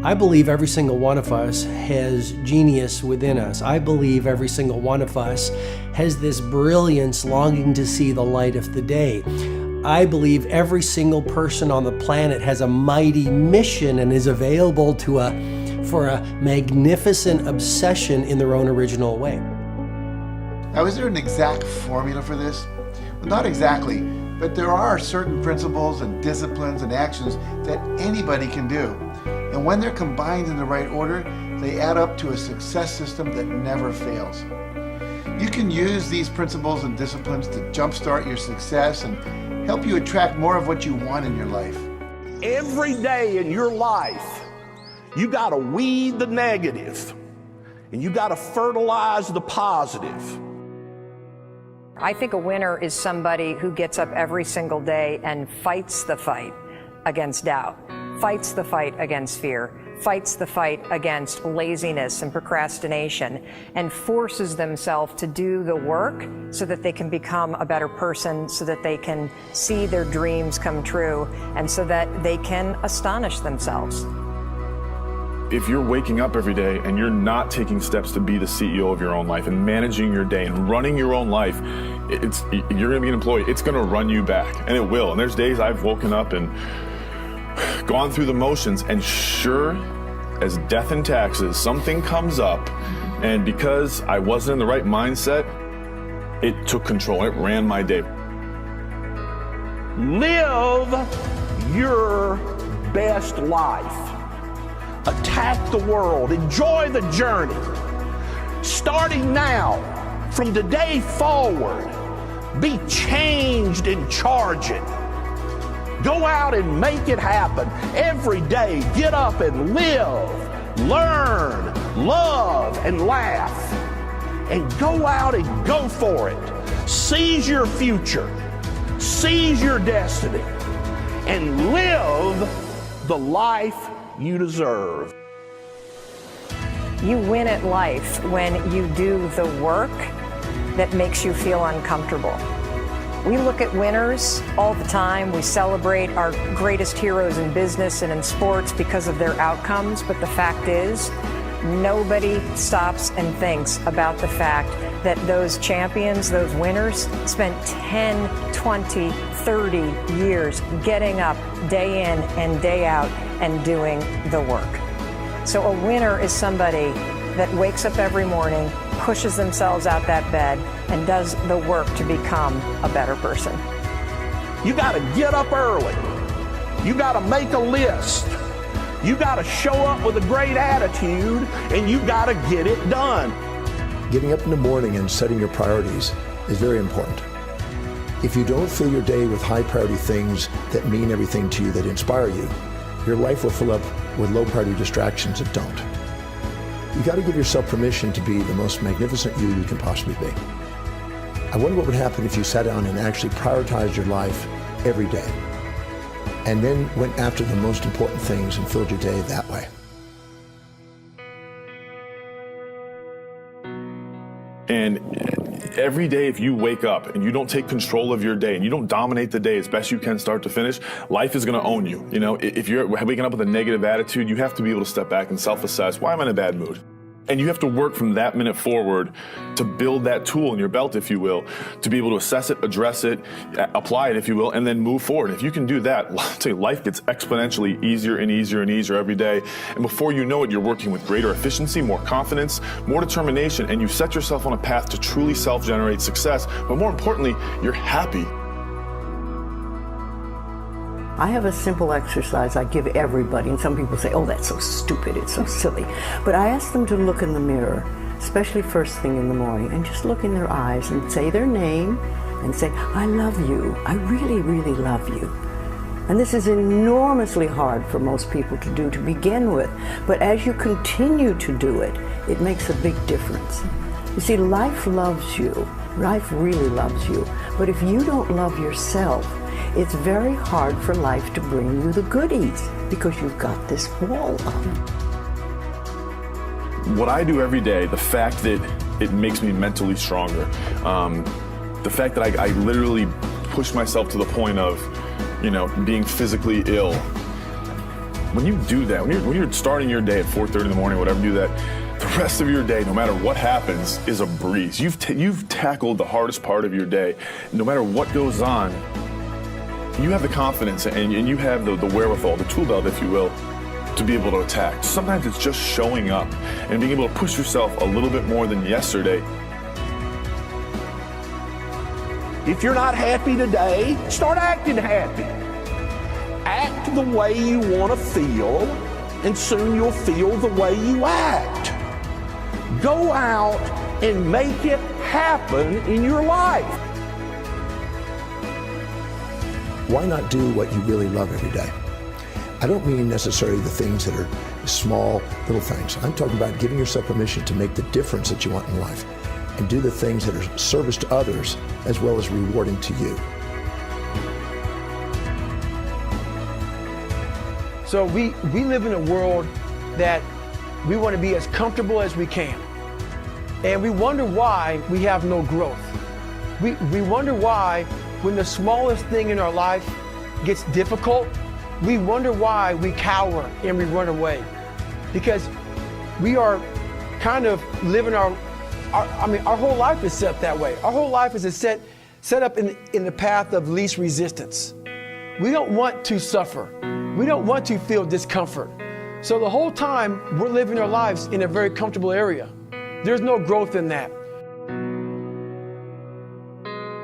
I believe every single one of us has genius within us. I believe every single one of us has this brilliance longing to see the light of the day. I believe every single person on the planet has a mighty mission and is available for a magnificent obsession in their own original way. Now, is there an exact formula for this? Well, not exactly, but there are certain principles and disciplines and actions that anybody can do. And when they're combined in the right order, they add up to a success system that never fails. You can use these principles and disciplines to jumpstart your success and help you attract more of what you want in your life. Every day in your life, you got to weed the negative and you got to fertilize the positive. I think a winner is somebody who gets up every single day and fights the fight against doubt, fights the fight against fear, fights the fight against laziness and procrastination, and forces themselves to do the work so that they can become a better person, so that they can see their dreams come true, and so that they can astonish themselves. If you're waking up every day and you're not taking steps to be the CEO of your own life and managing your day and running your own life, you're gonna be an employee. It's gonna run you back, and it will. And there's days I've woken up and gone through the motions, and sure as death and taxes, something comes up, and because I wasn't in the right mindset, it took control. It ran my day. Live your best life. Attack the world. Enjoy the journey. Starting now, from today forward, be changed and charge it. Go out and make it happen. Every day, get up and live, learn, love, and laugh. And go out and go for it. Seize your future. Seize your destiny. And live the life you deserve. You win at life when you do the work that makes you feel uncomfortable. We look at winners all the time. We celebrate our greatest heroes in business and in sports because of their outcomes, but the fact is, nobody stops and thinks about the fact that those champions, those winners, spent 10, 20, 30 years getting up day in and day out and doing the work. So a winner is somebody that wakes up every morning, pushes themselves out that bed, and does the work to become a better person. You got to get up early. You got to make a list. You got to show up with a great attitude, and you got to get it done. Getting up in the morning and setting your priorities is very important. If you don't fill your day with high priority things that mean everything to you, that inspire you, your life will fill up with low priority distractions that don't. You got to give yourself permission to be the most magnificent you can possibly be. I wonder what would happen if you sat down and actually prioritized your life every day, and then went after the most important things and filled your day that way. And every day, if you wake up and you don't take control of your day and you don't dominate the day as best you can start to finish, life is going to own you. You know, if you're waking up with a negative attitude, you have to be able to step back and self-assess. Why am I in a bad mood? And you have to work from that minute forward to build that tool in your belt, if you will, to be able to assess it, address it, apply it, if you will, and then move forward. If you can do that, I'll tell you, life gets exponentially easier and easier and easier every day. And before you know it, you're working with greater efficiency, more confidence, more determination, and you set yourself on a path to truly self-generate success. But more importantly, you're happy. I have a simple exercise I give everybody, and some people say, oh, that's so stupid, it's so silly. But I ask them to look in the mirror, especially first thing in the morning, and just look in their eyes and say their name and say, I love you, I really, really love you. And this is enormously hard for most people to do to begin with, but as you continue to do it, it makes a big difference. You see, life loves you, life really loves you, but if you don't love yourself, it's very hard for life to bring you the goodies because you've got this wall up. What I do every day, the fact that it makes me mentally stronger, the fact that I literally push myself to the point of, you know, being physically ill, When you do that, when you're starting your day at 4:30 in the morning, whatever, do that, the rest of your day, no matter what happens, is a breeze. You've tackled the hardest part of your day. No matter what goes on, you have the confidence and you have the wherewithal, the tool belt, if you will, to be able to attack. Sometimes it's just showing up and being able to push yourself a little bit more than yesterday. If you're not happy today, start acting happy. Act the way you want to feel, and soon you'll feel the way you act. Go out and make it happen in your life. Why not do what you really love every day? I don't mean necessarily the things that are small, little things. I'm talking about giving yourself permission to make the difference that you want in life and do the things that are service to others as well as rewarding to you. So we live in a world that we want to be as comfortable as we can. And we wonder why we have no growth. We wonder why when the smallest thing in our life gets difficult, we wonder why we cower and we run away. Because we are kind of living our whole life is set that way. Our whole life is set up in the path of least resistance. We don't want to suffer. We don't want to feel discomfort. So the whole time we're living our lives in a very comfortable area. There's no growth in that.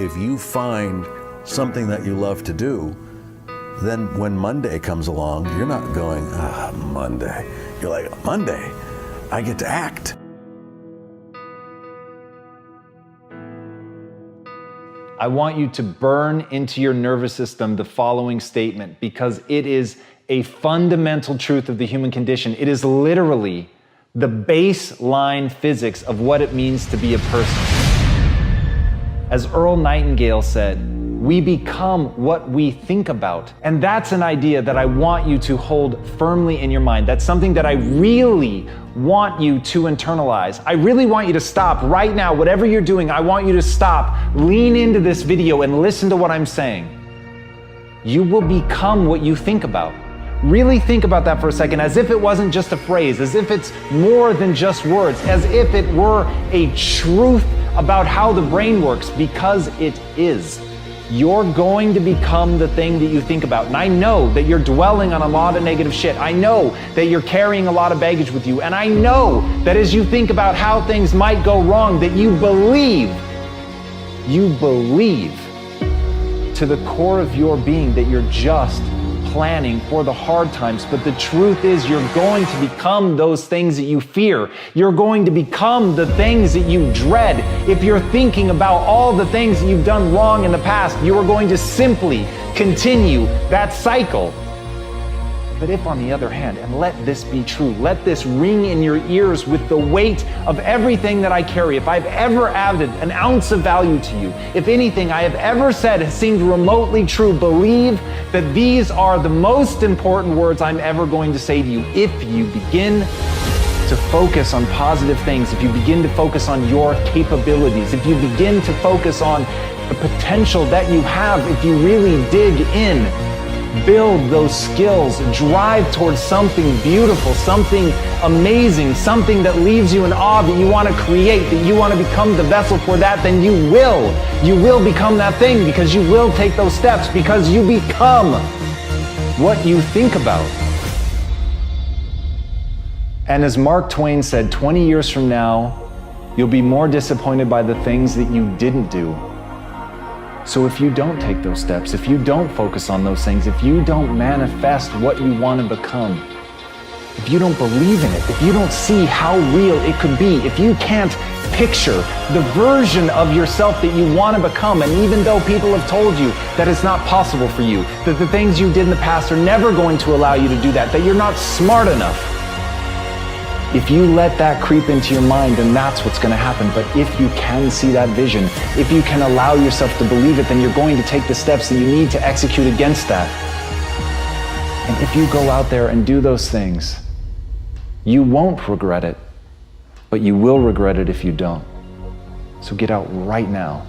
If you find something that you love to do, then when Monday comes along, you're not going, Monday. You're like, Monday, I get to act. I want you to burn into your nervous system the following statement, because it is a fundamental truth of the human condition. It is literally the baseline physics of what it means to be a person. As Earl Nightingale said, we become what we think about. And that's an idea that I want you to hold firmly in your mind. That's something that I really want you to internalize. I really want you to stop right now. Whatever you're doing, I want you to stop, lean into this video and listen to what I'm saying. You will become what you think about. Really think about that for a second, as if it wasn't just a phrase, as if it's more than just words, as if it were a truth about how the brain works, because it is. You're going to become the thing that you think about. And I know that you're dwelling on a lot of negative shit. I know that you're carrying a lot of baggage with you. And I know that as you think about how things might go wrong, that you believe to the core of your being that you're just planning for the hard times. But the truth is, you're going to become those things that you fear. You're going to become the things that you dread. If you're thinking about all the things that you've done wrong in the past, you are going to simply continue that cycle. But if, on the other hand, and let this be true, let this ring in your ears with the weight of everything that I carry, if I've ever added an ounce of value to you, if anything I have ever said has seemed remotely true, believe that these are the most important words I'm ever going to say to you. If you begin to focus on positive things, if you begin to focus on your capabilities, if you begin to focus on the potential that you have, if you really dig in, build those skills, drive towards something beautiful, something amazing, something that leaves you in awe, that you want to create, that you want to become the vessel for that, then you will become that thing, because you will take those steps, because you become what you think about. And as Mark Twain said, 20 years from now, you'll be more disappointed by the things that you didn't do. So if you don't take those steps, if you don't focus on those things, if you don't manifest what you want to become, if you don't believe in it, if you don't see how real it could be, if you can't picture the version of yourself that you want to become, and even though people have told you that it's not possible for you, that the things you did in the past are never going to allow you to do that you're not smart enough, if you let that creep into your mind, then that's what's going to happen. But if you can see that vision, if you can allow yourself to believe it, then you're going to take the steps that you need to execute against that. And if you go out there and do those things, you won't regret it, but you will regret it if you don't. So get out right now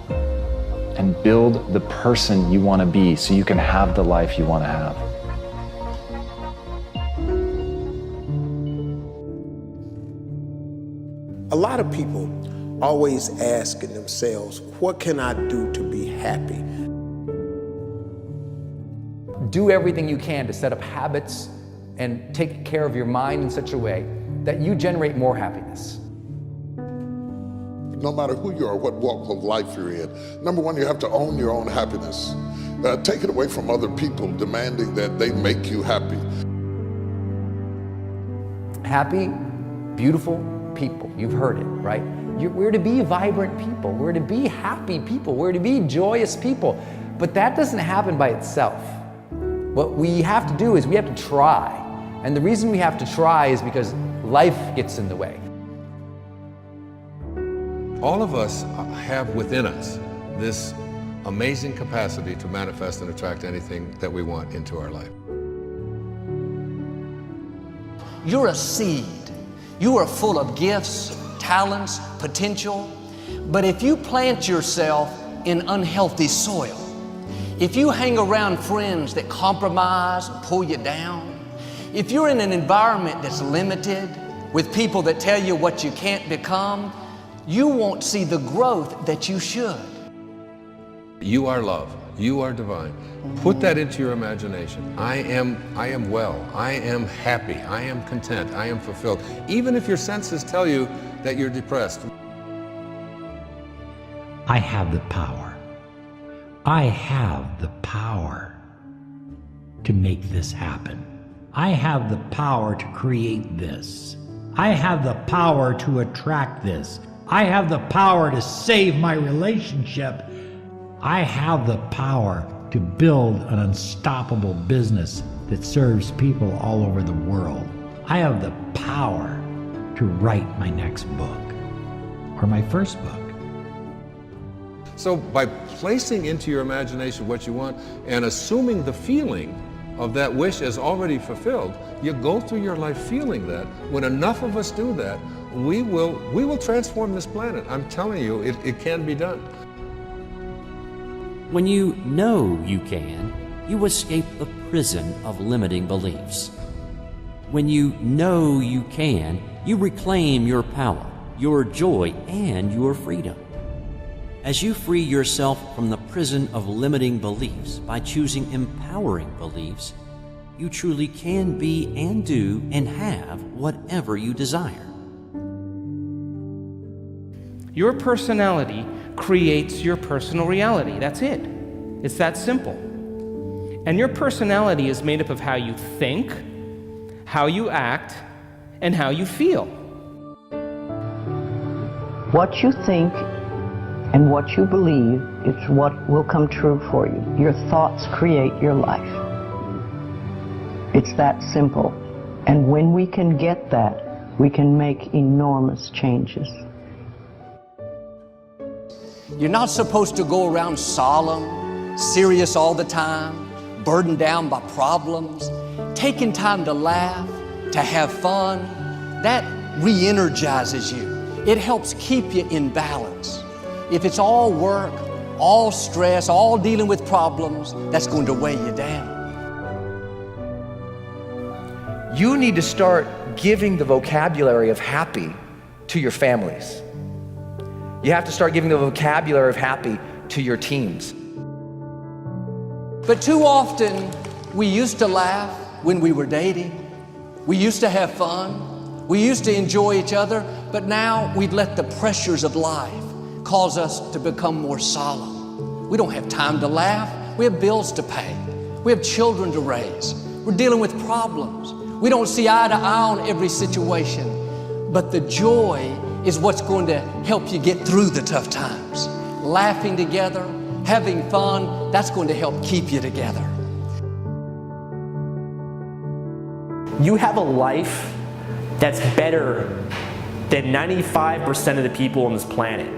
and build the person you want to be so you can have the life you want to have. A lot of people always asking themselves, what can I do to be happy? Do everything you can to set up habits and take care of your mind in such a way that you generate more happiness. No matter who you are, what walk of life you're in, number one, you have to own your own happiness. Take it away from other people demanding that they make you happy. Happy, beautiful people. You've heard it, right? We're to be vibrant people. We're to be happy people. We're to be joyous people. But that doesn't happen by itself. What we have to do is we have to try. And the reason we have to try is because life gets in the way. All of us have within us this amazing capacity to manifest and attract anything that we want into our life. You're a seed. You are full of gifts, talents, potential. But if you plant yourself in unhealthy soil, if you hang around friends that compromise and pull you down, if you're in an environment that's limited with people that tell you what you can't become, you won't see the growth that you should. You are love. You are divine. Put that into your imagination. I am well. I am happy. I am content. I am fulfilled. Even if your senses tell you that you're depressed. I have the power. I have the power to make this happen. I have the power to create this. I have the power to attract this. I have the power to save my relationship. I have the power to build an unstoppable business that serves people all over the world. I have the power to write my next book or my first book. So by placing into your imagination what you want and assuming the feeling of that wish as already fulfilled, you go through your life feeling that. When enough of us do that, we will transform this planet. I'm telling you, it can be done. When you know you can, you escape the prison of limiting beliefs. When you know you can, you reclaim your power, your joy, and your freedom. As you free yourself from the prison of limiting beliefs by choosing empowering beliefs, you truly can be and do and have whatever you desire. Your personality creates your personal reality. That's it. It's that simple. And your personality is made up of how you think, how you act, and how you feel. What you think and what you believe is what will come true for you. Your thoughts create your life. It's that simple. And when we can get that, we can make enormous changes. You're not supposed to go around solemn, serious all the time, burdened down by problems. Taking time to laugh, to have fun, that re-energizes you. It helps keep you in balance. If it's all work, all stress, all dealing with problems, that's going to weigh you down. You need to start giving the vocabulary of happy to your families. You have to start giving the vocabulary of happy to your teams. But too often, we used to laugh when we were dating. We used to have fun. We used to enjoy each other. But now we've let the pressures of life cause us to become more solemn. We don't have time to laugh. We have bills to pay. We have children to raise. We're dealing with problems. We don't see eye to eye on every situation. But the joy is what's going to help you get through the tough times. Laughing together, having fun, that's going to help keep you together. You have a life that's better than 95% of the people on this planet.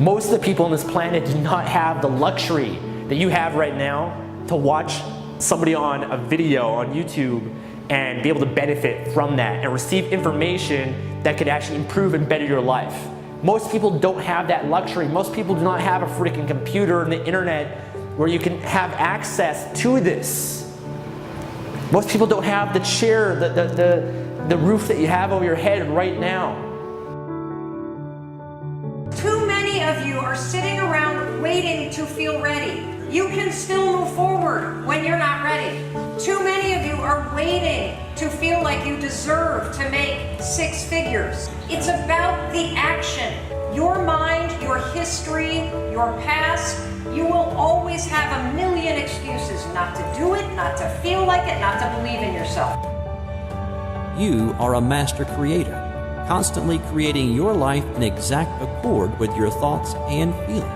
Most of the people on this planet do not have the luxury that you have right now to watch somebody on a video on YouTube and be able to benefit from that and receive information that could actually improve and better your life. Most people don't have that luxury. Most people do not have a freaking computer and the internet where you can have access to this. Most people don't have the chair, the roof that you have over your head right now. sitting around waiting to feel ready. You can still move forward when you're not ready. Too many of you are waiting to feel like you deserve to make 6 figures. It's about the action. Your mind, your history, your past, you will always have a million excuses not to do it, not to feel like it, not to believe in yourself. You are a master creator, constantly creating your life in exact accord with your thoughts and feelings.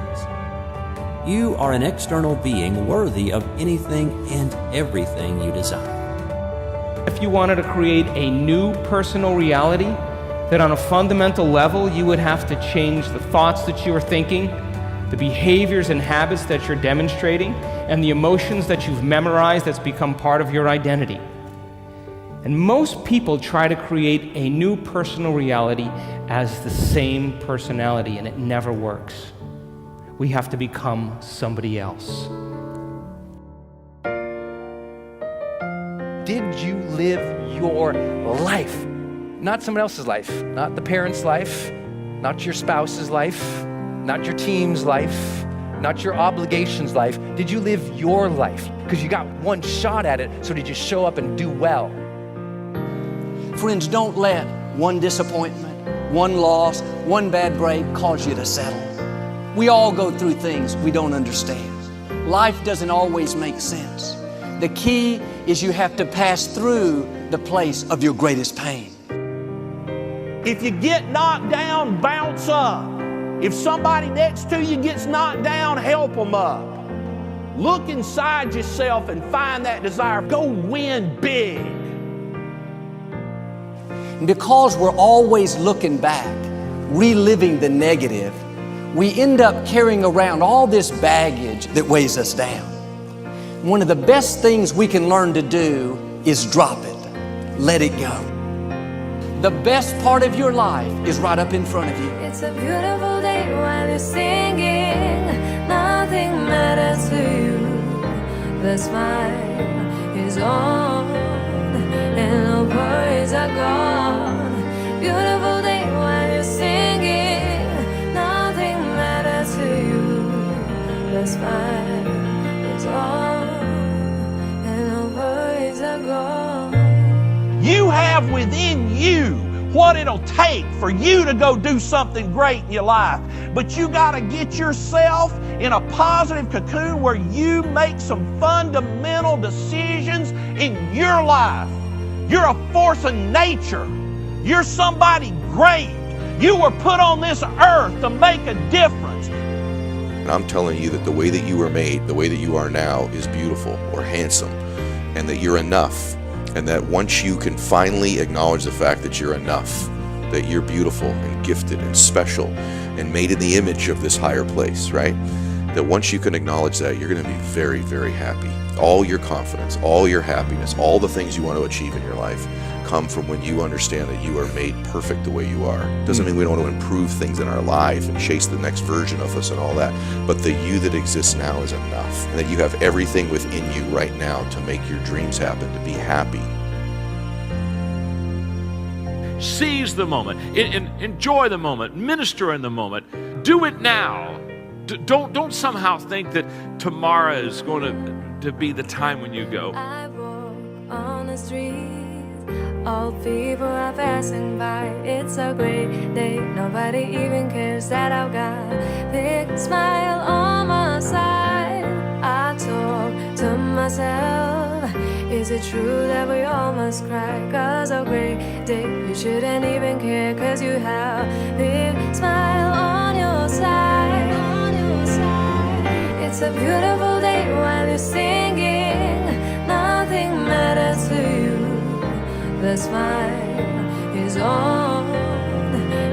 You are an external being worthy of anything and everything you desire. If you wanted to create a new personal reality, that on a fundamental level you would have to change the thoughts that you are thinking, the behaviors and habits that you're demonstrating, and the emotions that you've memorized that's become part of your identity. And most people try to create a new personal reality as the same personality, and it never works. We have to become somebody else. Did you live your life? Not someone else's life, not the parent's life, not your spouse's life, not your team's life, not your obligation's life. Did you live your life? Because you got one shot at it, so did you show up and do well? Friends, don't let one disappointment, one loss, one bad break cause you to settle. We all go through things we don't understand. Life doesn't always make sense. The key is you have to pass through the place of your greatest pain. If you get knocked down, bounce up. If somebody next to you gets knocked down, help them up. Look inside yourself and find that desire. Go win big. And because we're always looking back, reliving the negative, we end up carrying around all this baggage that weighs us down. One of the best things we can learn to do is drop it. Let it go. The best part of your life is right up in front of you. It's a beautiful day while you're singing. Nothing matters to you. The smile is on and no worries are gone. Beautiful day while you're singing. Nothing matters to you. The smile is on and no worries are gone. You have within you what it'll take for you to go do something great in your life. But you got to get yourself in a positive cocoon where you make some fundamental decisions in your life. You're a force of nature. You're somebody great. You were put on this earth to make a difference. And I'm telling you that the way that you were made, the way that you are now, is beautiful or handsome, and that you're enough. And that once you can finally acknowledge the fact that you're enough, that you're beautiful and gifted and special and made in the image of this higher place, right? That once you can acknowledge that, you're going to be very, very happy. All your confidence, all your happiness, all the things you want to achieve in your life come from when you understand that you are made perfect the way you are. Doesn't mean we don't want to improve things in our life and chase the next version of us and all that, but the you that exists now is enough, and that you have everything within you right now to make your dreams happen, to be happy. Seize the moment, enjoy the moment, minister in the moment. Do it now. Don't somehow think that tomorrow is going to be the time when you go. I walk on the street. All people are passing by. It's a great day. Nobody even cares that I've got a big smile on my side. I talk to myself. Is it true that we all must cry? 'Cause a great day, you shouldn't even care. 'Cause you have a big smile on your side. It's a beautiful day while you're singing. Nothing matters to you. The smile is on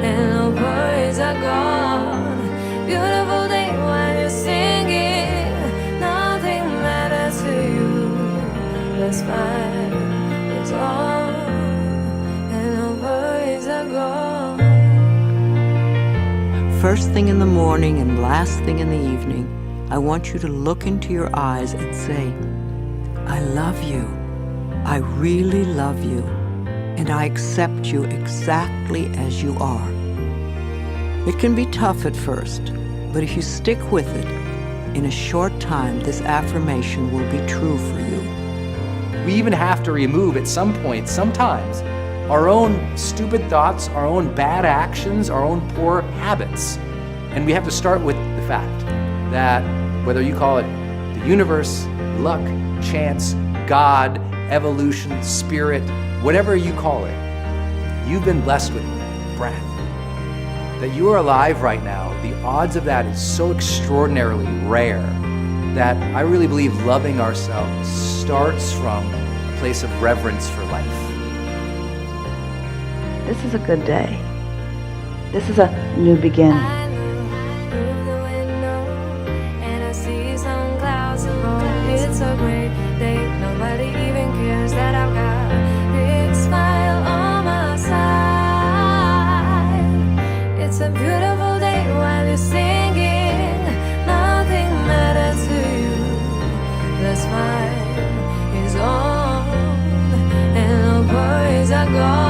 and no worries are gone. Beautiful day while you're singing. Nothing matters to you. The smile is on and no worries are gone. First thing in the morning and last thing in the evening, I want you to look into your eyes and say, I love you. I really love you. And I accept you exactly as you are. It can be tough at first, But if you stick with it, in a short time, this affirmation will be true for you. We even have to remove at some point, sometimes, our own stupid thoughts, our own bad actions, our own poor habits. And we have to start with the fact that whether you call it the universe, luck, chance, God, evolution, spirit, whatever you call it, you've been blessed with breath. That you are alive right now, the odds of that is so extraordinarily rare that I really believe loving ourselves starts from a place of reverence for life. This is a good day. This is a new beginning. It's a great day, nobody even cares that I've got a big smile on my side. It's a beautiful day while you're singing, nothing matters to you. The smile is on and the worries are gone.